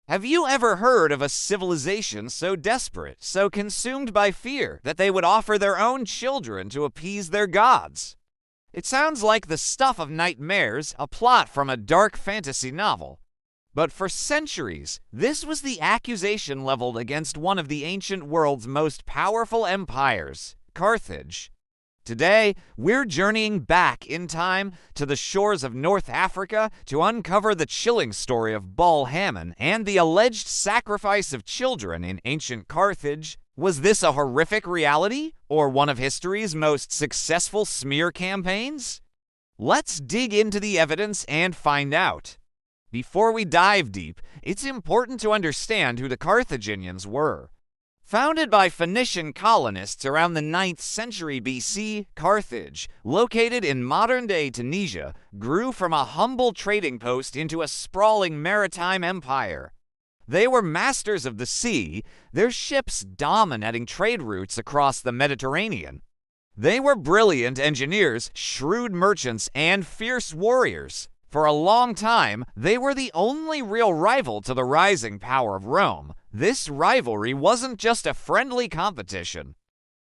Have you ever heard of a civilization so desperate, so consumed by fear, that they would offer their own children to appease their gods? It sounds like the stuff of nightmares, a plot from a dark fantasy novel. But for centuries, this was the accusation leveled against one of the ancient world's most powerful empires, Carthage. Today, we're journeying back in time to the shores of North Africa to uncover the chilling story of Baal Hamon and the alleged sacrifice of children in ancient Carthage. Was this a horrific reality, or one of history's most successful smear campaigns? Let's dig into the evidence and find out. Before we dive deep, it's important to understand who the Carthaginians were. Founded by Phoenician colonists around the 9th century BC, Carthage, located in modern-day Tunisia, grew from a humble trading post into a sprawling maritime empire. They were masters of the sea, their ships dominating trade routes across the Mediterranean. They were brilliant engineers, shrewd merchants, and fierce warriors. For a long time, they were the only real rival to the rising power of Rome. This rivalry wasn't just a friendly competition.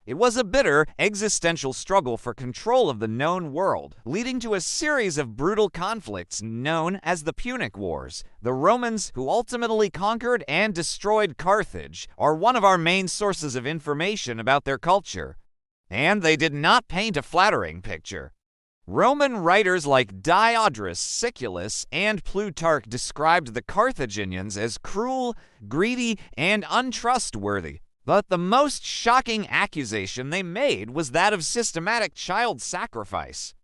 It was a bitter, existential struggle for control of the known world, leading to a series of brutal conflicts known as the Punic Wars. The Romans, who ultimately conquered and destroyed Carthage, are one of our main sources of information about their culture. And they did not paint a flattering picture. Roman writers like Diodorus Siculus and Plutarch described the Carthaginians as cruel, greedy, and untrustworthy. But the most shocking accusation they made was that of systematic child sacrifice.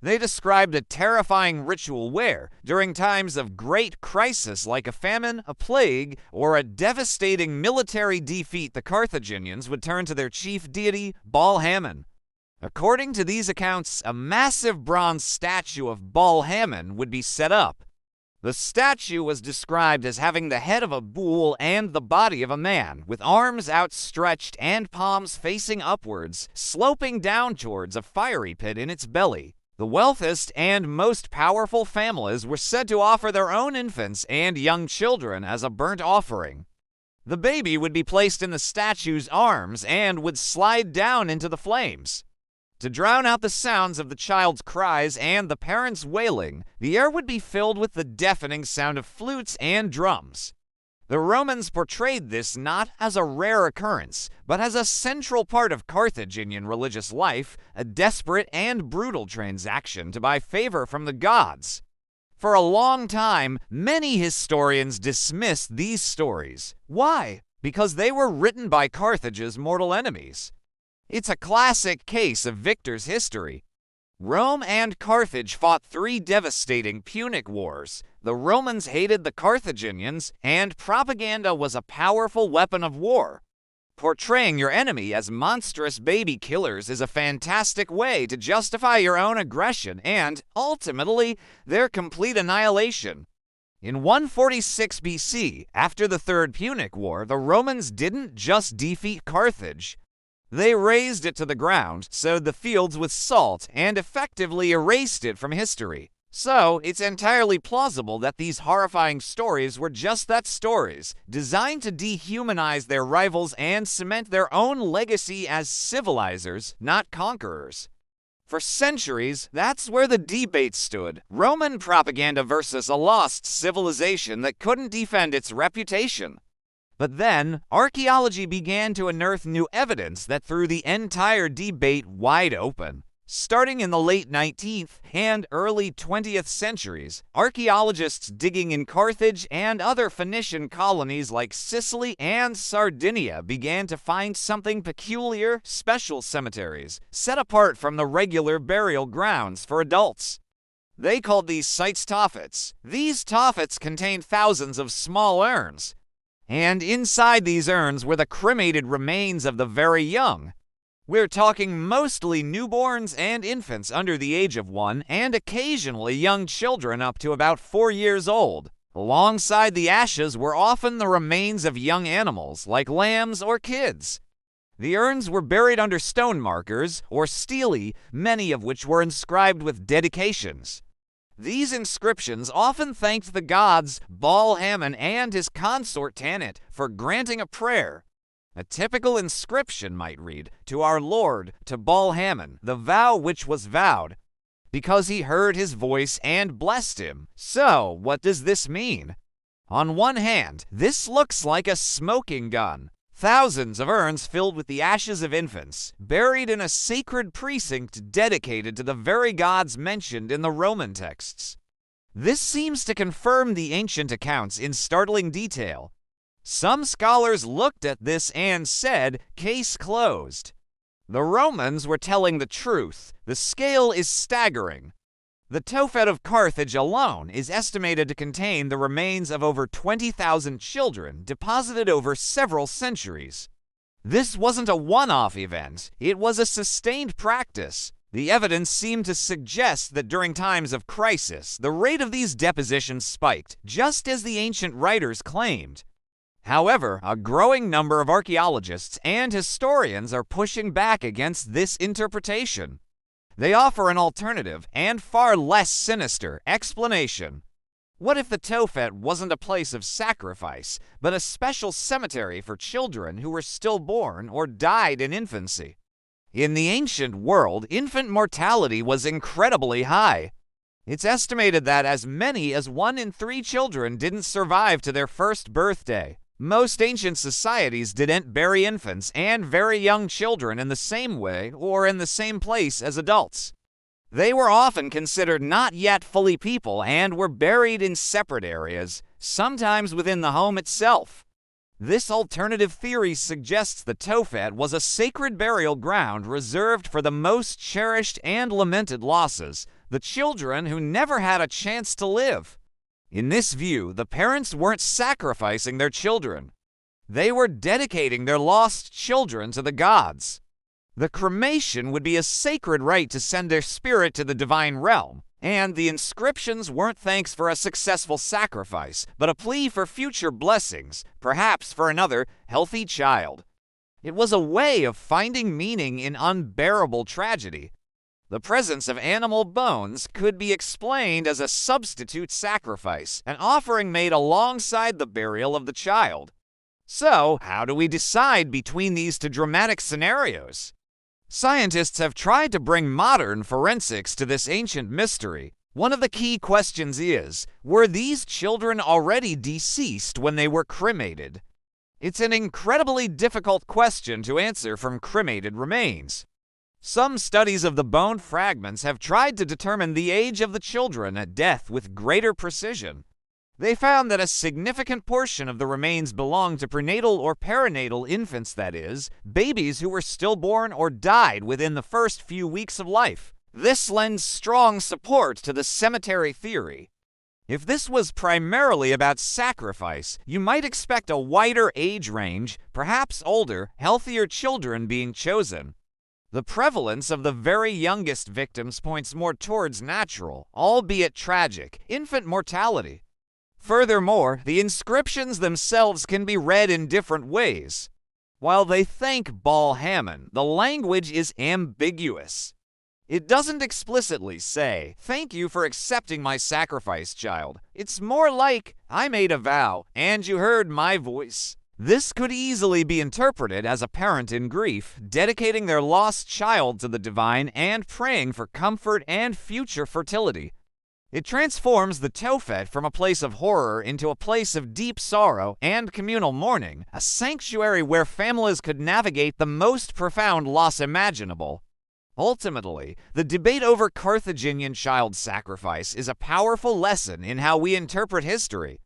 They described a terrifying ritual where, during times of great crisis like a famine, a plague, or a devastating military defeat, the Carthaginians would turn to their chief deity, Baal Hamon. According to these accounts, a massive bronze statue of Baal Hamon would be set up. The statue was described as having the head of a bull and the body of a man, with arms outstretched and palms facing upwards, sloping down towards a fiery pit in its belly. The wealthiest and most powerful families were said to offer their own infants and young children as a burnt offering. The baby would be placed in the statue's arms and would slide down into the flames. To drown out the sounds of the child's cries and the parents' wailing, the air would be filled with the deafening sound of flutes and drums. The Romans portrayed this not as a rare occurrence, but as a central part of Carthaginian religious life, a desperate and brutal transaction to buy favor from the gods. For a long time, many historians dismissed these stories. Why? Because they were written by Carthage's mortal enemies. It's a classic case of victor's history. Rome and Carthage fought 3 devastating Punic Wars. The Romans hated the Carthaginians, and propaganda was a powerful weapon of war. Portraying your enemy as monstrous baby killers is a fantastic way to justify your own aggression and, ultimately, their complete annihilation. In 146 BC, after the Third Punic War, the Romans didn't just defeat Carthage. They razed it to the ground, sowed the fields with salt, and effectively erased it from history. So, it's entirely plausible that these horrifying stories were just that, stories, designed to dehumanize their rivals and cement their own legacy as civilizers, not conquerors. For centuries, that's where the debate stood. Roman propaganda versus a lost civilization that couldn't defend its reputation. But then, archaeology began to unearth new evidence that threw the entire debate wide open. Starting in the late 19th and early 20th centuries, archaeologists digging in Carthage and other Phoenician colonies like Sicily and Sardinia began to find something peculiar: special cemeteries, set apart from the regular burial grounds for adults. They called these sites tophets. These tophets contained thousands of small urns. And inside these urns were the cremated remains of the very young. We're talking mostly newborns and infants under the age of 1, and occasionally young children up to about 4 years old. Alongside the ashes were often the remains of young animals, like lambs or kids. The urns were buried under stone markers, or stelae, many of which were inscribed with dedications. These inscriptions often thanked the gods Baal-Hamon and his consort Tanit for granting a prayer. A typical inscription might read, "To our Lord, to Baal-Hamon, the vow which was vowed," because he heard his voice and blessed him. So, what does this mean? On one hand, this looks like a smoking gun. Thousands of urns filled with the ashes of infants, buried in a sacred precinct dedicated to the very gods mentioned in the Roman texts. This seems to confirm the ancient accounts in startling detail. Some scholars looked at this and said, "Case closed." The Romans were telling the truth. The scale is staggering. The Tophet of Carthage alone is estimated to contain the remains of over 20,000 children deposited over several centuries. This wasn't a one-off event, it was a sustained practice. The evidence seemed to suggest that during times of crisis, the rate of these depositions spiked, just as the ancient writers claimed. However, a growing number of archaeologists and historians are pushing back against this interpretation. They offer an alternative, and far less sinister, explanation. What if the Tophet wasn't a place of sacrifice, but a special cemetery for children who were stillborn or died in infancy? In the ancient world, infant mortality was incredibly high. It's estimated that as many as 1 in 3 children didn't survive to their first birthday. Most ancient societies didn't bury infants and very young children in the same way or in the same place as adults. They were often considered not yet fully people and were buried in separate areas, sometimes within the home itself. This alternative theory suggests the Tophet was a sacred burial ground reserved for the most cherished and lamented losses, the children who never had a chance to live. In this view, the parents weren't sacrificing their children. They were dedicating their lost children to the gods. The cremation would be a sacred rite to send their spirit to the divine realm, and the inscriptions weren't thanks for a successful sacrifice, but a plea for future blessings, perhaps for another healthy child. It was a way of finding meaning in unbearable tragedy. The presence of animal bones could be explained as a substitute sacrifice, an offering made alongside the burial of the child. So, how do we decide between these two dramatic scenarios? Scientists have tried to bring modern forensics to this ancient mystery. One of the key questions is, were these children already deceased when they were cremated? It's an incredibly difficult question to answer from cremated remains. Some studies of the bone fragments have tried to determine the age of the children at death with greater precision. They found that a significant portion of the remains belonged to prenatal or perinatal infants, that is, babies who were stillborn or died within the first few weeks of life. This lends strong support to the cemetery theory. If this was primarily about sacrifice, you might expect a wider age range, perhaps older, healthier children being chosen. The prevalence of the very youngest victims points more towards natural, albeit tragic, infant mortality. Furthermore, the inscriptions themselves can be read in different ways. While they thank Baal-Hamon, the language is ambiguous. It doesn't explicitly say, "Thank you for accepting my sacrifice, child." It's more like, "I made a vow, and you heard my voice." This could easily be interpreted as a parent in grief, dedicating their lost child to the divine and praying for comfort and future fertility. It transforms the Tophet from a place of horror into a place of deep sorrow and communal mourning, a sanctuary where families could navigate the most profound loss imaginable. Ultimately, the debate over Carthaginian child sacrifice is a powerful lesson in how we interpret history.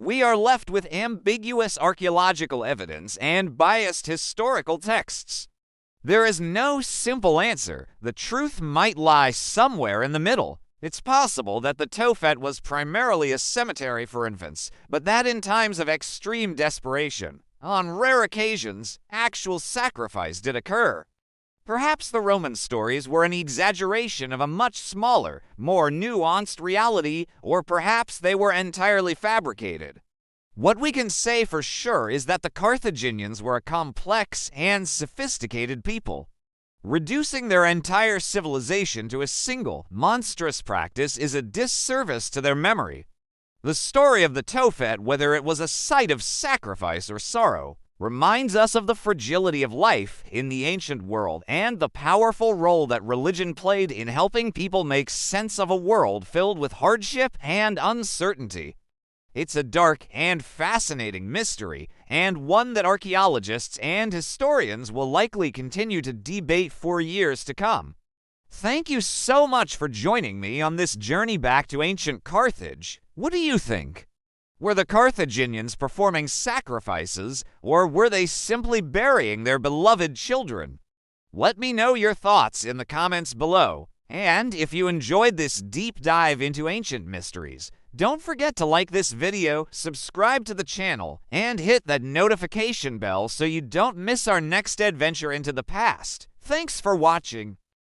We are left with ambiguous archaeological evidence and biased historical texts. There is no simple answer. The truth might lie somewhere in the middle. It's possible that the Tophet was primarily a cemetery for infants, but that in times of extreme desperation, on rare occasions, actual sacrifice did occur. Perhaps the Roman stories were an exaggeration of a much smaller, more nuanced reality, or perhaps they were entirely fabricated. What we can say for sure is that the Carthaginians were a complex and sophisticated people. Reducing their entire civilization to a single, monstrous practice is a disservice to their memory. The story of the Tophet, whether it was a site of sacrifice or sorrow, reminds us of the fragility of life in the ancient world and the powerful role that religion played in helping people make sense of a world filled with hardship and uncertainty. It's a dark and fascinating mystery, and one that archaeologists and historians will likely continue to debate for years to come. Thank you so much for joining me on this journey back to ancient Carthage. What do you think? Were the Carthaginians performing sacrifices, or were they simply burying their beloved children? Let me know your thoughts in the comments below. And if you enjoyed this deep dive into ancient mysteries, don't forget to like this video, subscribe to the channel, and hit that notification bell so you don't miss our next adventure into the past. Thanks for watching.